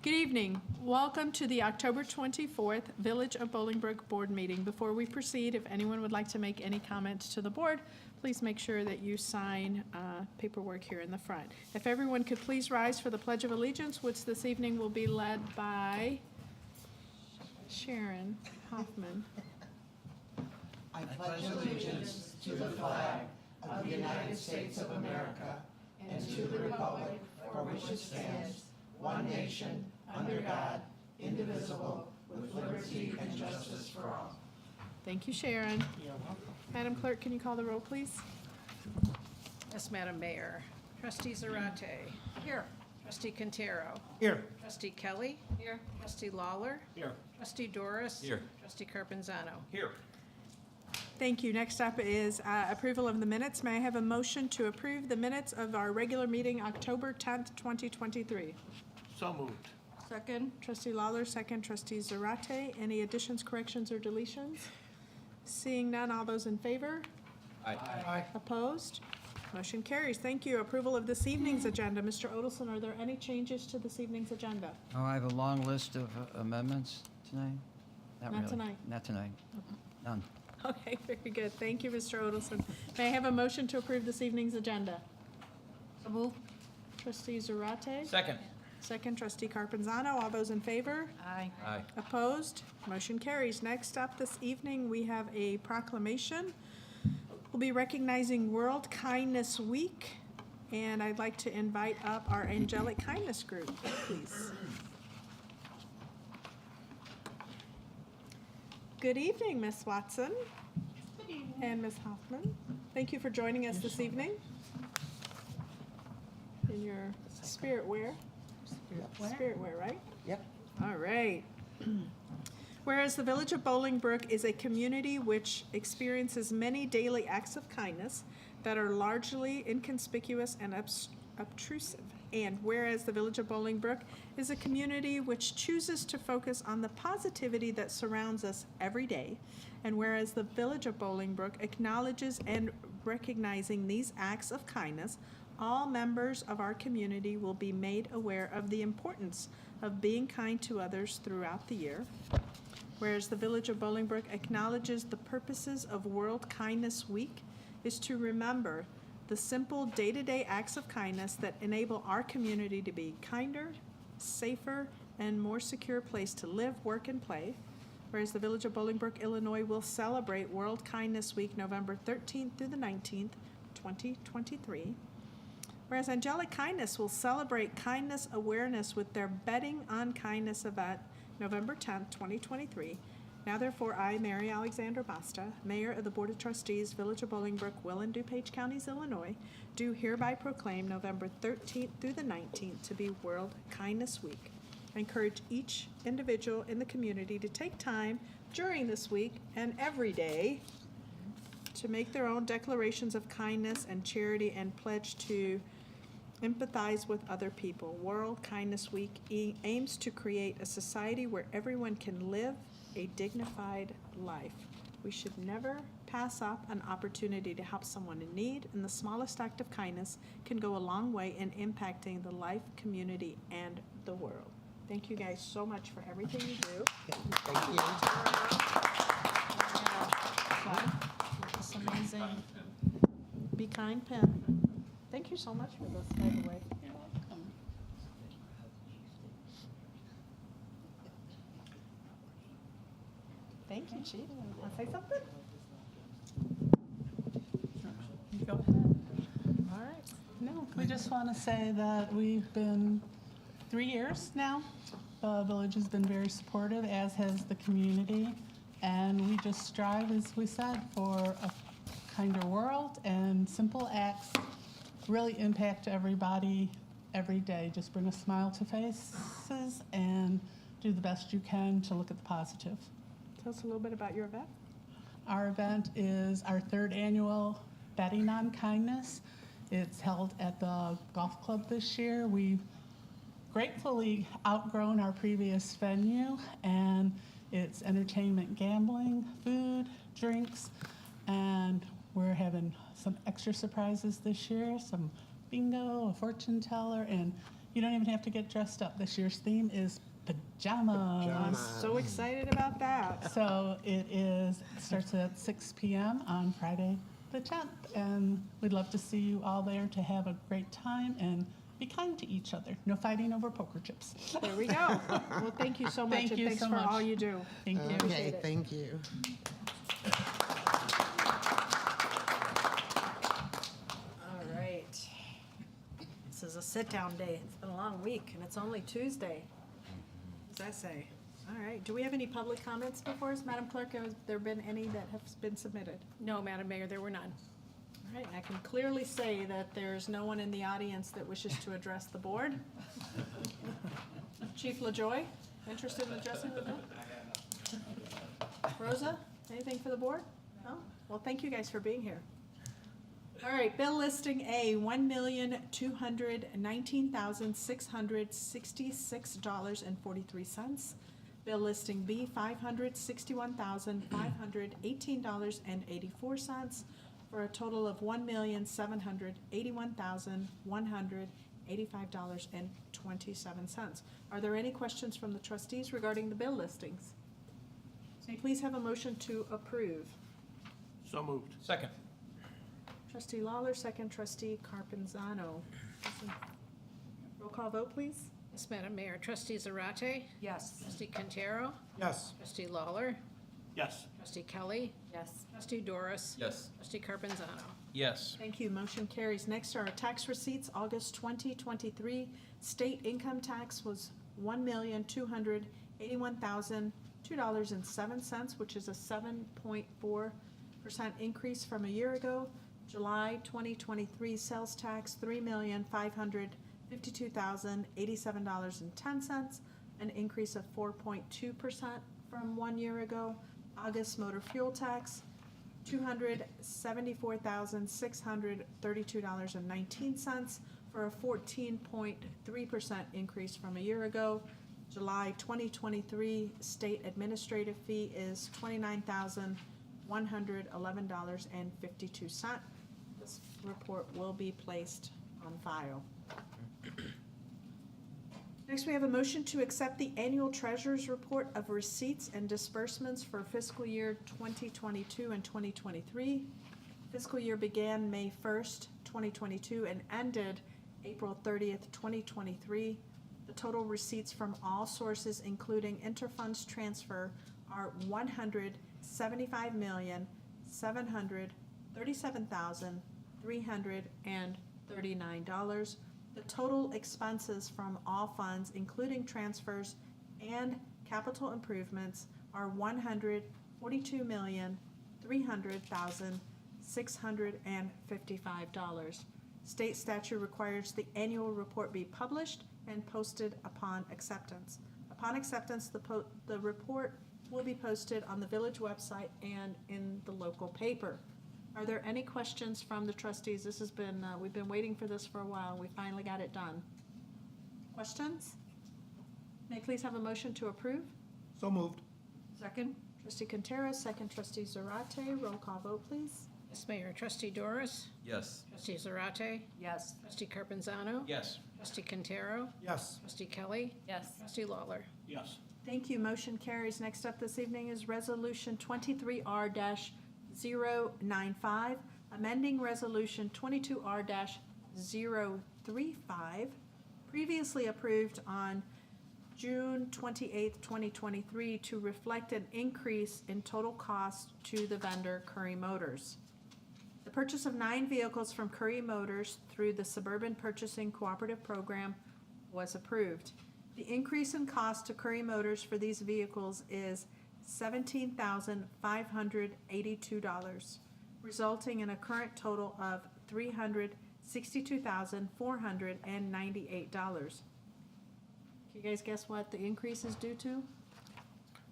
Good evening. Welcome to the October 24th Village of Bolingbrook Board Meeting. Before we proceed, if anyone would like to make any comments to the board, please make sure that you sign paperwork here in the front. If everyone could please rise for the Pledge of Allegiance, which this evening will be led by Sharon Hoffman. I pledge allegiance to the flag of the United States of America and to the republic for which it stands, one nation, under God, indivisible, with liberty and justice for all. Thank you, Sharon. You're welcome. Madam Clerk, can you call the roll, please? Yes, Madam Mayor. Trustee Zarate. Here. Trustee Quintero. Here. Trustee Kelly. Here. Trustee Lawler. Here. Trustee Doris. Here. Trustee Carpenzano. Here. Thank you. Next up is approval of the minutes. May I have a motion to approve the minutes of our regular meeting, October 10th, 2023? So moved. Second. Trustee Lawler, second. Trustee Zarate. Any additions, corrections, or deletions? Seeing none, all those in favor? Aye. Aye. Opposed? Motion carries. Thank you. Approval of this evening's agenda. Mr. Odelson, are there any changes to this evening's agenda? Oh, I have a long list of amendments tonight. Not really. tonight. Not tonight. None. Okay, very good. Thank you, Mr. Odelson. May I have a motion to approve this evening's agenda? So move. Trustee Zarate? Second. Second, Trustee Carpenzano. All those in favor? Aye. Aye. Opposed? Motion carries. Next up this evening, we have a proclamation. We'll be recognizing World Kindness Week, and I'd like to invite up our Angelic Kindness Group, please. Good evening, Ms. Watson. Good evening. And Ms. Hoffman. Thank you for joining us this evening. In your spirit wear. Spirit wear, right? Yep. All right. Whereas the Village of Bolingbrook is a community which experiences many daily acts of kindness that are largely inconspicuous and obtrusive. And whereas the Village of Bolingbrook is a community which chooses to focus on the positivity that surrounds us every day. And whereas the Village of Bolingbrook acknowledges and recognizing these acts of kindness, all members of our community will be made aware of the importance of being kind to others throughout the year. Whereas the Village of Bolingbrook acknowledges the purposes of World Kindness Week is to remember the simple day-to-day acts of kindness that enable our community to be kinder, safer, and more secure place to live, work, and play. Whereas the Village of Bolingbrook, Illinois will celebrate World Kindness Week November 13th through the 19th, 2023. Whereas Angelic Kindness will celebrate kindness awareness with their Betting on Kindness event November 10th, 2023. Now therefore, I, Mary Alexander Basta, Mayor of the Board of Trustees, Village of Bolingbrook, Will and DuPage Counties, Illinois, do hereby proclaim November 13th through the 19th to be World Kindness Week. I encourage each individual in the community to take time during this week and every day to make their own declarations of kindness and charity and pledge to empathize with other people. World Kindness Week aims to create a society where everyone can live a dignified life. We should never pass up an opportunity to help someone in need, and the smallest act of kindness can go a long way in impacting the life, community, and the world. Thank you guys so much for everything you do. Thank you. It's amazing. Be kind pen. Thank you so much for this, by the way. You're welcome. Thank you, Chief. Want to say something? Go ahead. All right. No, we just want to say that we've been 3 years now. The village has been very supportive, as has the community. And we just strive, as we said, for a kinder world, and simple acts really impact everybody every day. Just bring a smile to faces and do the best you can to look at the positive. Tell us a little bit about your event. Our event is our 3rd annual Betting on Kindness. It's held at the golf club this year. We've gratefully outgrown our previous venue, and it's entertainment, gambling, food, drinks, and we're having some extra surprises this year, some bingo, a fortune teller, and You don't even have to get dressed up. This year's theme is pajamas. I'm so excited about that. So it starts at 6 p.m. on Friday the 10th, and we'd love to see you all there to have a great time and be kind to each other. No fighting over poker chips. There we go. Well, thank you so much, Thank and you thanks so for much. all you do. Thank you. Okay, thank you. All right. This is a sit-down day. It's been a long week, and it's only Tuesday. What does that say? All right. Do we have any public comments before us? Madam Clerk, has there been any that have been submitted? No, Madam Mayor, there were none. All right. I can clearly say that there's no one in the audience that wishes to address the board. Chief LaJoy, interested in addressing the board? Rosa, anything for the board? No? Well, thank you guys for being here. All right, bill listing A, $1,219,666.43. Bill listing B, $561,518.84, for a total of $1,781,185.27. Are there any questions from the trustees regarding the bill listings? May I please have a motion to approve? So moved. Second. Trustee Lawler, second trustee Carpenzano. Roll call vote, please. Yes, Madam Mayor. Trustee Zarate? Yes. Trustee Quintero? Yes. Trustee Lawler? Yes. Trustee Kelly? Yes. Trustee Doris? Yes. Trustee Carpenzano? Yes. Thank you. Motion carries. Next are our tax receipts. August 2023 state income tax was $1,281,002.07, which is a 7.4% increase from a year ago. July 2023 sales tax, $3,552,087.10, an increase of 4.2% from 1 year ago. August motor fuel tax, $274,632.19, for a 14.3% increase from a year ago. July 2023 state administrative fee is $29,111.52. This report will be placed on file. Next, we have a motion to accept the annual treasurer's report of receipts and disbursements for fiscal year 2022 and 2023. Fiscal year began May 1st, 2022 and ended April 30th, 2023. The total receipts from all sources, including interfunds transfer, are $175,737,339. The total expenses from all funds, including transfers and capital improvements, are $142,300,655. State statute requires the annual report be published and posted upon acceptance. Upon acceptance, the report will be posted on the village website and in the local paper. Are there any questions from the trustees? This has been, we've been waiting for this for a while. We finally got it done. Questions? May I please have a motion to approve? So moved. Second? Trustee Quintero, second trustee Zarate. Roll call vote, please. Yes, Mayor. Trustee Doris? Yes. Trustee Zarate? Yes. Trustee Carpenzano? Yes. Trustee Quintero? Yes. Trustee Kelly? Yes. Trustee Lawler? Yes. Thank you. Motion carries. Next up this evening is Resolution 23R-095, amending Resolution 22R-035, previously approved on June 28th, 2023, to reflect an increase in total cost to the vendor Curry Motors. The purchase of 9 vehicles from Curry Motors through the Suburban Purchasing Cooperative Program was approved. The increase in cost to Curry Motors for these vehicles is $17,582, resulting in a current total of $362,498. Can you guys guess what the increase is due to?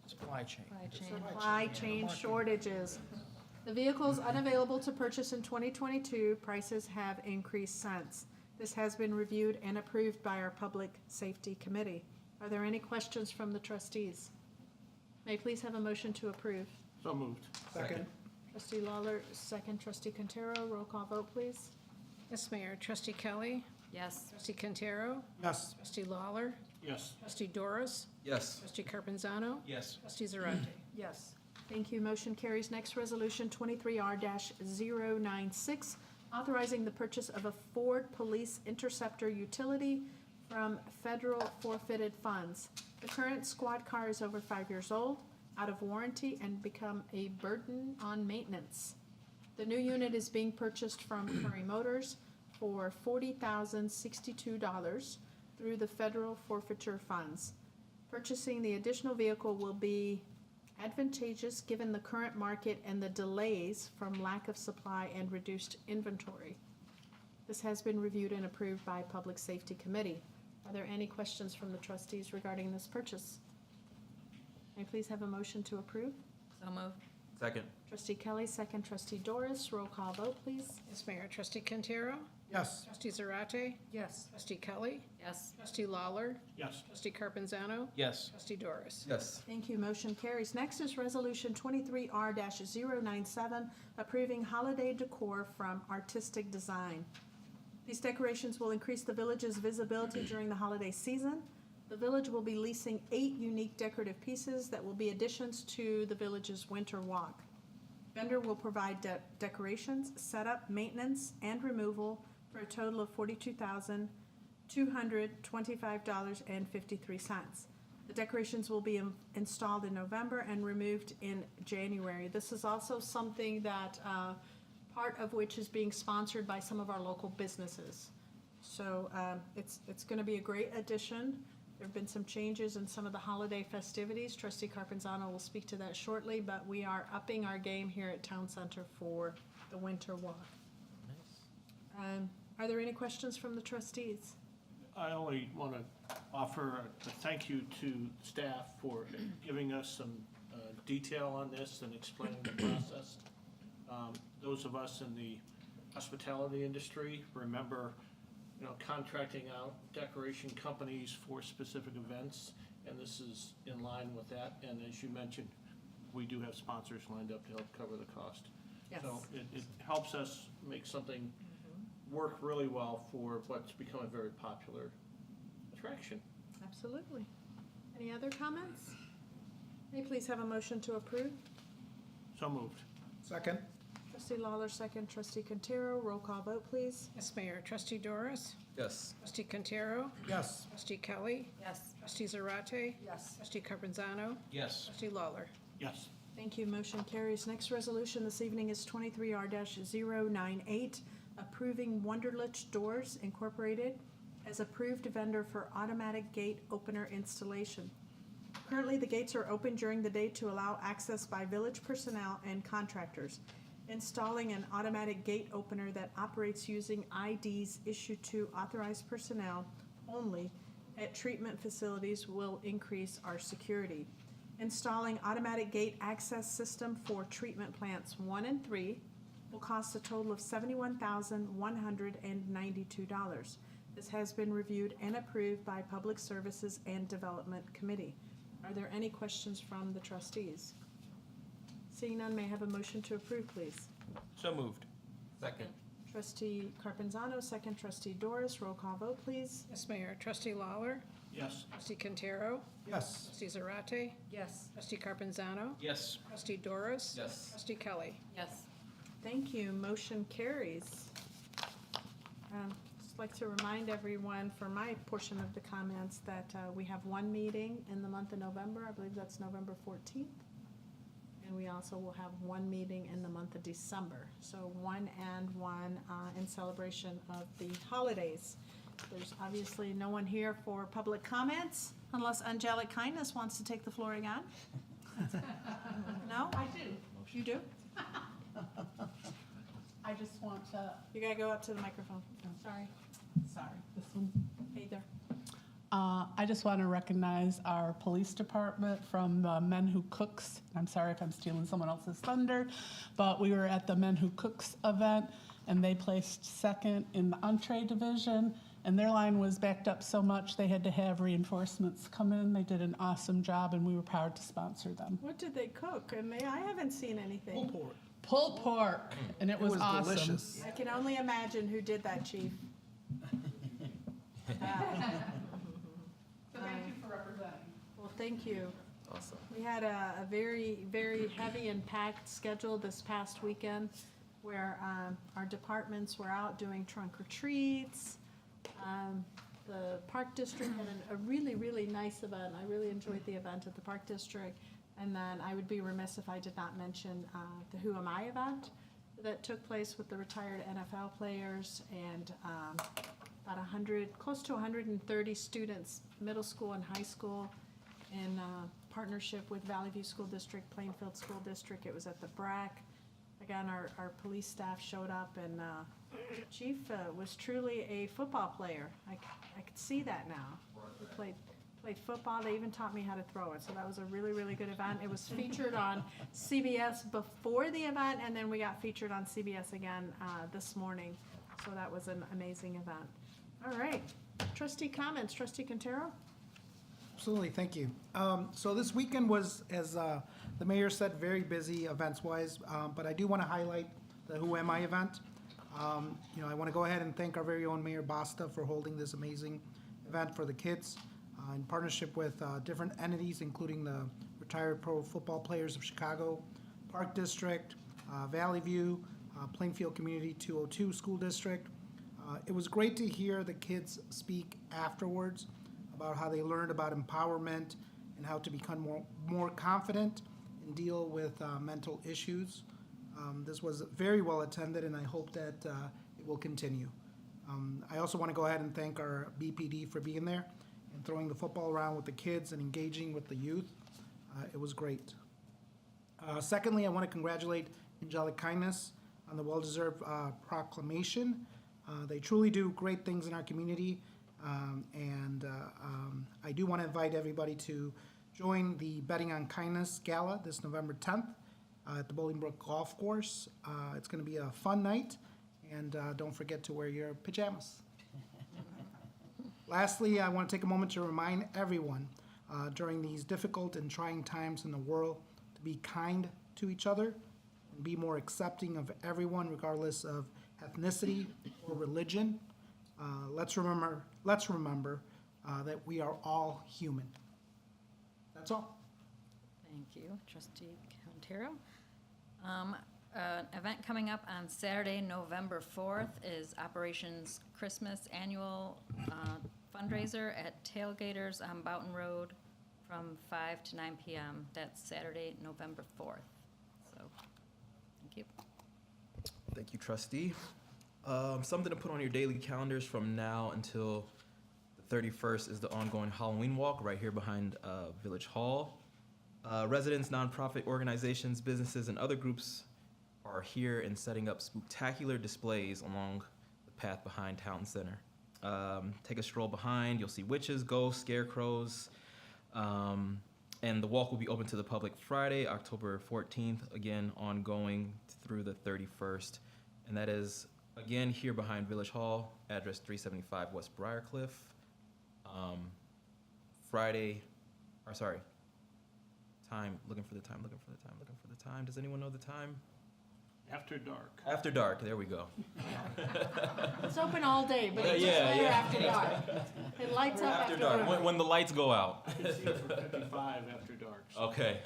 Supply chain. Supply chain shortages. The vehicles unavailable to purchase in 2022, prices have increased since. This has been reviewed and approved by our Public Safety Committee. Are there any questions from the trustees? May I please have a motion to approve? So moved. Second. Trustee Lawler, second trustee Quintero. Roll call vote, please. Yes, Mayor. Trustee Kelly? Yes. Trustee Quintero. Yes. Trustee Lawler. Yes. Trustee Doris. Yes. Trustee Carpenzano. Yes. Trustee Zarate. Yes. Thank you. Motion carries. Next resolution, 23R-096, authorizing the purchase of a Ford Police Interceptor utility from federal forfeited funds. The current squad car is over 5 years old, out of warranty, and become a burden on maintenance. The new unit is being purchased from Curry Motors for $40,062 through the federal forfeiture funds. Purchasing the additional vehicle will be advantageous given the current market and the delays from lack of supply and reduced inventory. This has been reviewed and approved by Public Safety Committee. Are there any questions from the trustees regarding this purchase? May I please have a motion to approve? So moved. Second. Trustee Kelly, second. Trustee Doris, roll call vote, please. Yes, Mayor. Trustee Quintero. Yes. Trustee Zarate. Yes. Trustee Kelly. Yes. Trustee Lawler. Yes. Trustee Carpenzano. Yes. Trustee Doris. Yes. Thank you. Motion carries. Next is Resolution 23R-097, approving holiday decor from Artistic Design. These decorations will increase the village's visibility during the holiday season. The village will be leasing 8 unique decorative pieces that will be additions to the village's winter walk. Vendor will provide decorations, setup, maintenance, and removal for a total of $42,225.53. The decorations will be installed in November and removed in January. This is also something that, part of which is being sponsored by some of our local businesses. So it's going to be a great addition. There have been some changes in some of the holiday festivities. Trustee Carpenzano will speak to that shortly, but we are upping our game here at Town Center for the winter walk. Are there any questions from the trustees? I only want to offer a thank you to staff for giving us some detail on this and explaining the process. Those of us in the hospitality industry remember, contracting out decoration companies for specific events, and this is in line with that. And as you mentioned, we do have sponsors lined up to help cover the cost. Yes. So it helps us make something work really well for what's become a very popular attraction. Absolutely. Any other comments? May I please have a motion to approve? So moved. Second. Trustee Lawler, second. Trustee Quintero, roll call vote, please. Yes, Mayor. Trustee Doris. Yes. Trustee Quintero. Yes. Trustee Kelly. Yes. Trustee Zarate. Yes. Trustee Carpenzano. Yes. Trustee Lawler. Yes. Thank you. Motion carries. Next resolution this evening is 23R-098, approving Wunderlich Doors Incorporated as approved vendor for automatic gate opener installation. Currently, the gates are open during the day to allow access by village personnel and contractors. Installing an automatic gate opener that operates using IDs issued to authorized personnel only at treatment facilities will increase our security. Installing automatic gate access system for treatment plants 1 and 3 will cost a total of $71,192. This has been reviewed and approved by Public Services and Development Committee. Are there any questions from the trustees? Seeing none, may I have a motion to approve, please? So moved. Second. Trustee Carpenzano, second. Trustee Doris, roll call vote, please. Yes, Mayor. Trustee Lawler. Yes. Trustee Quintero. Yes. Trustee Zarate. Yes. Trustee Carpenzano. Yes. Trustee Doris. Yes. Trustee Kelly. Yes. Thank you. Motion carries. Just like to remind everyone for my portion of the comments that we have one meeting in the month of November. I believe that's November 14th. And we also will have one meeting in the month of December. So one in celebration of the holidays. There's obviously no one here for public comments unless Angelic Kindness wants to take the floor again. No? I do. You do? I just want to, You gotta go up to the microphone. Sorry. this one. Hey there. I just want to recognize our police department from the Men Who Cooks. I'm sorry if I'm stealing someone else's thunder, but we were at the Men Who Cooks event, and they placed second in the entree division, and their line was backed up so much they had to have reinforcements come in. They did an awesome job, and we were proud to sponsor them. What did they cook? And I haven't seen anything. Pulled pork, and it was awesome. I can only imagine who did that, Chief. So thank you for representing. Well, thank you. Awesome. We had a very, very heavy and packed schedule this past weekend where our departments were out doing trunk or treats. The Park District had a really, really nice event. I really enjoyed the event at the Park District. And then I would be remiss if I did not mention the Who Am I event that took place with the retired NFL players and about 100, close to 130 students, middle school and high school, in partnership with Valley View School District, Plainfield School District. It was at the BRAC. Again, our police staff showed up, and Chief was truly a football player. I could see that now. He played football. They even taught me how to throw it, so that was a really, really good event. It was featured on CBS before the event, and then we got featured on CBS again this morning. So that was an amazing event. All right, trustee comments. Trustee Quintero? Absolutely, thank you. So this weekend was, as the mayor said, very busy events-wise, but I do want to highlight the Who Am I event. I want to go ahead and thank our very own Mayor Basta for holding this amazing event for the kids in partnership with different entities, including the retired pro football players of Chicago, Park District, Valley View, Plainfield Community 202 School District. It was great to hear the kids speak afterwards about how they learned about empowerment and how to become more confident and deal with mental issues. This was very well attended, and I hope that it will continue. I also want to go ahead and thank our BPD for being there and throwing the football around with the kids and engaging with the youth. It was great. Secondly, I want to congratulate Angelic Kindness on the well-deserved proclamation. They truly do great things in our community. I do want to invite everybody to join the Betting on Kindness Gala this November 10th at the Bolingbrook Golf Course. It's going to be a fun night, and don't forget to wear your pajamas. Lastly, I want to take a moment to remind everyone during these difficult and trying times in the world to be kind to each other and be more accepting of everyone regardless of ethnicity or religion. Let's remember that we are all human. That's all. Thank you, Trustee Quintero. An event coming up on Saturday, November 4th is Operations Christmas Annual Fundraiser at Tailgaters on Boughton Road from 5 to 9 p.m. That's Saturday, November 4th. So, thank you. Thank you, trustee. Something to put on your daily calendars from now until the 31st is the ongoing Halloween walk right here behind Village Hall. Residents, nonprofit organizations, businesses, and other groups are here and setting up spectacular displays along the path behind Town Center. Take a stroll behind. You'll see witches, ghosts, scarecrows, and the walk will be open to the public Friday, October 14th, again ongoing through the 31st. And that is, again, here behind Village Hall, address 375 West Briarcliff. Looking for the time. Does anyone know the time? After dark. After dark, there we go. It's open all day, but it's Yeah, just later yeah. after dark. It lights up After after dark, dark. when the lights go out. I see it for 55 after dark. so- Okay.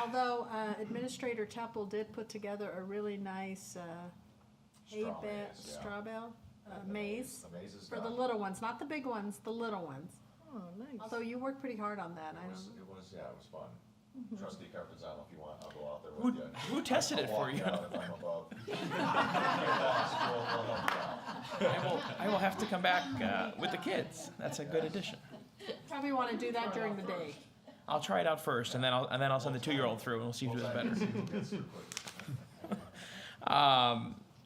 Although Administrator Temple did put together a really nice straw bale maze for the little ones, not the big ones, the little ones. Oh, nice. Although you worked pretty hard on that. It was fun. Trustee Carpenzano, if you want, I'll go out there with you. Who tested it I'll for walk you? out if I'm above. We'll help you out. I will have to come back with the kids. That's a good addition. Probably want to do that during the day. I'll try it out first, and then I'll send the 2-year-old through, and we'll see who does better.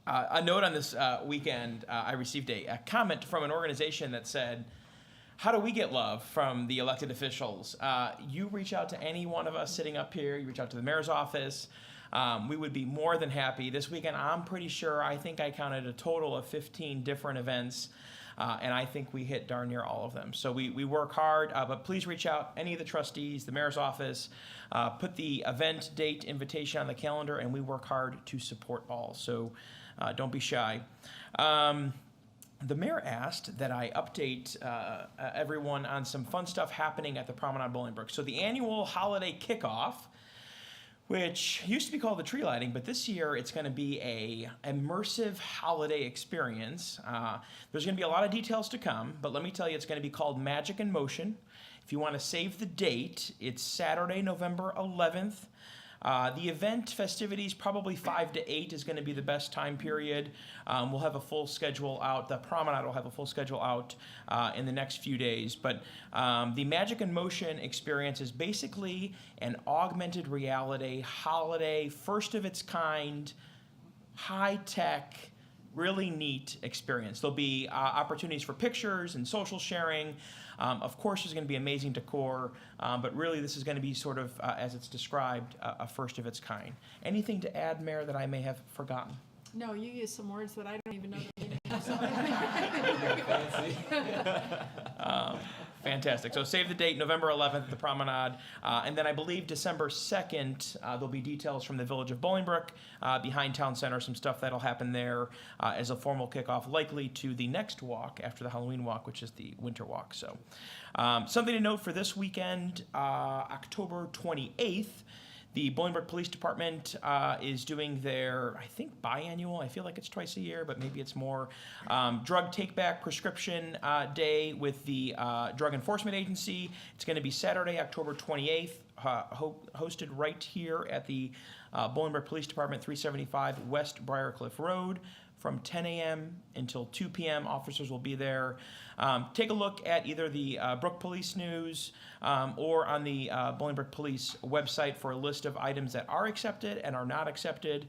A note on this weekend, I received a comment from an organization that said, how do we get love from the elected officials? You reach out to any one of us sitting up here, you reach out to the mayor's office. We would be more than happy. This weekend, I'm pretty sure, I think I counted a total of 15 different events, and I think we hit darn near all of them. So we work hard, but please reach out, any of the trustees, the mayor's office, put the event date invitation on the calendar, and we work hard to support all. So don't be shy. the mayor asked that I update everyone on some fun stuff happening at the Promenade Bolingbrook. So the annual holiday kickoff, which used to be called the tree lighting, but this year it's going to be a immersive holiday experience. There's going to be a lot of details to come, but let me tell you, it's going to be called Magic in Motion. If you want to save the date, it's Saturday, November 11th. The event festivities, probably 5 to 8 is going to be the best time period. We'll have a full schedule out. The Promenade will have a full schedule out in the next few days. But the Magic in Motion experience is basically an augmented reality holiday, first of its kind, high-tech, really neat experience. There'll be opportunities for pictures and social sharing. Of course, there's going to be amazing decor, but really this is going to be sort of, as it's described, a first of its kind. Anything to add, Mayor, that I may have forgotten? No, you use some words that I don't even know. Fantastic. So save the date, November 11th, the Promenade. And then I believe December 2nd, there'll be details from the Village of Bolingbrook behind Town Center, some stuff that'll happen there as a formal kickoff, likely to the next walk after the Halloween walk, which is the Winter Walk. So something to note for this weekend, October 28th, the Bolingbrook Police Department is doing their, I think, biannual, I feel like it's twice a year, but maybe it's more, drug take-back prescription day with the Drug Enforcement Agency. It's going to be Saturday, October 28th, hosted right here at the Bolingbrook Police Department, 375 West Briarcliff Road. From 10 a.m. until 2 p.m., officers will be there. Take a look at either the Brook Police News or on the Bolingbrook Police website for a list of items that are accepted and are not accepted.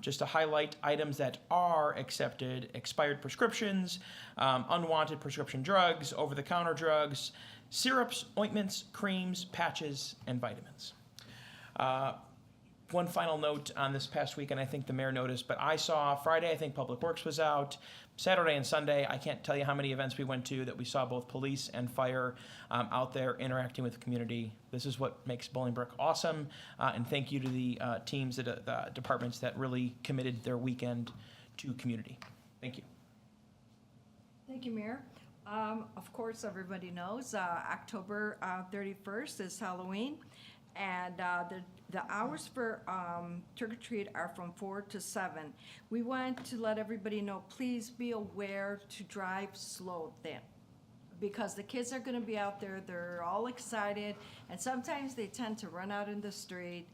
Just to highlight items that are accepted: expired prescriptions, unwanted prescription drugs, over-the-counter drugs, syrups, ointments, creams, patches, and vitamins. One final note on this past weekend, I think the mayor noticed, but I saw Friday, I think Public Works was out. Saturday and Sunday, I can't tell you how many events we went to that we saw both police and fire out there interacting with the community. This is what makes Bolingbrook awesome, and thank you to the teams, the departments that really committed their weekend to community. Thank you. Thank you, Mayor. Of course, everybody knows October 31st is Halloween, and the hours for trick-or-treat are from 4 to 7. We want to let everybody know, please be aware to drive slow then, because the kids are going to be out there, they're all excited, and sometimes they tend to run out in the street,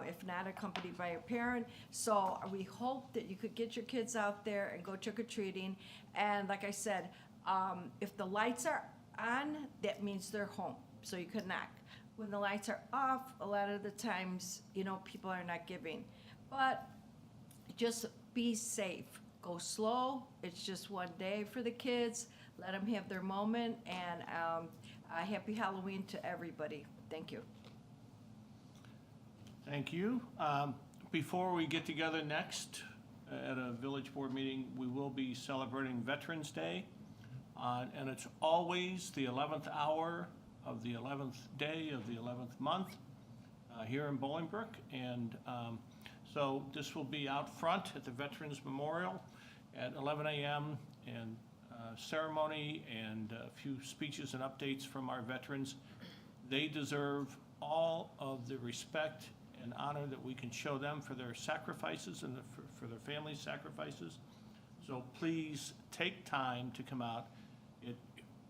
if not accompanied by a parent. So we hope that you could get your kids out there and go trick-or-treating. And like I said, if the lights are on, that means they're home, so you could knock. When the lights are off, a lot of the times, people are not giving. But just be safe. Go slow. It's just one day for the kids. Let them have their moment. And happy Halloween to everybody. Thank you. Thank you. Before we get together next at a village board meeting, we will be celebrating Veterans Day. And it's always the 11th hour of the 11th day of the 11th month here in Bolingbrook. And so this will be out front at the Veterans Memorial at 11 a.m. and ceremony and a few speeches and updates from our veterans. They deserve all of the respect and honor that we can show them for their sacrifices and for their families' sacrifices. So please take time to come out.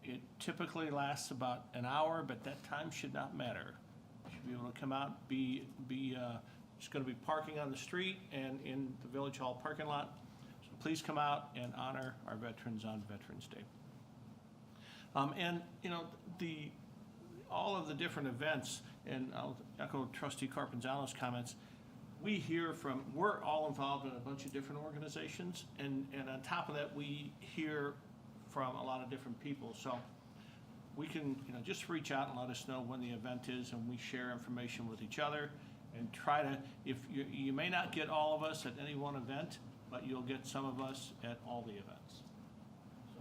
It typically lasts about an hour, but that time should not matter. You should be able to come out, just going to be parking on the street and in the Village Hall parking lot. So please come out and honor our veterans on Veterans Day. And all of the different events, and I'll echo Trustee Carpenzano's comments, we're all involved in a bunch of different organizations, and on top of that, we hear from a lot of different people. So we can, just reach out and let us know when the event is, and we share information with each other and try to, if you may not get all of us at any one event, but you'll get some of us at all the events. So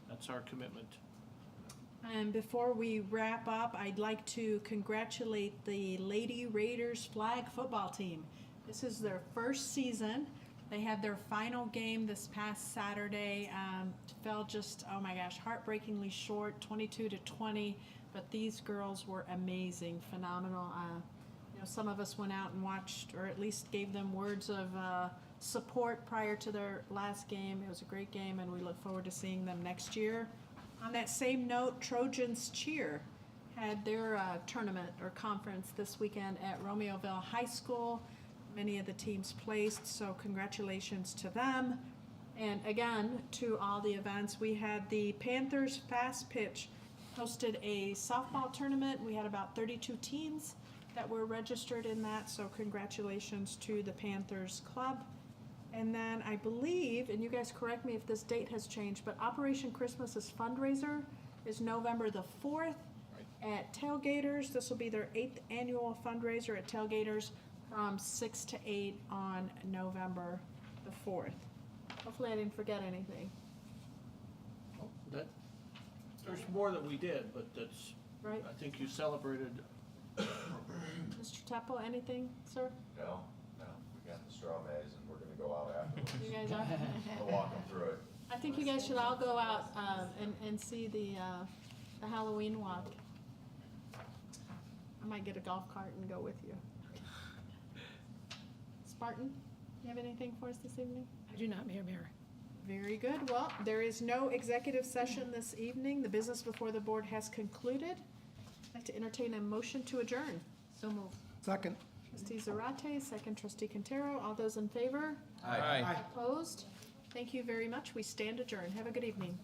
that's our commitment. And before we wrap up, I'd like to congratulate the Lady Raiders flag football team. This is their first season. They had their final game this past Saturday. Fell just, oh my gosh, heartbreakingly short, 22-20. But these girls were amazing, phenomenal. Some of us went out and watched, or at least gave them words of support prior to their last game. It was a great game, and we look forward to seeing them next year. On that same note, Trojans Cheer had their tournament or conference this weekend at Romeoville High School. Many of the teams placed, so congratulations to them. And again, to all the events, we had the Panthers Fast Pitch hosted a softball tournament. We had about 32 teams that were registered in that, so congratulations to the Panthers Club. And then I believe, and you guys correct me if this date has changed, but Operation Christmas's fundraiser is November the 4th at Tailgaters. This will be their 8th annual fundraiser at Tailgaters from 6 to 8 on November the 4th. Hopefully I didn't forget anything, Oh, there's more that we did, but that's, right? I think you celebrated. Mr. Teppo, anything, sir? No, we got the straw maze and we're gonna go out afterwards. You guys are? I'll walk them through it. I think you guys should all go out and see the Halloween walk. I might get a golf cart and go with you. Spartan, you have anything for us this evening? I do not, Mayor. Very good. Well, there is no executive session this evening. The business before the board has concluded. I'd like to entertain a motion to adjourn. So moved. Second. Trustee Zarate, second trustee Quintero. All those in favor? Aye. Opposed? Thank you very much. We stand adjourned. Have a good evening.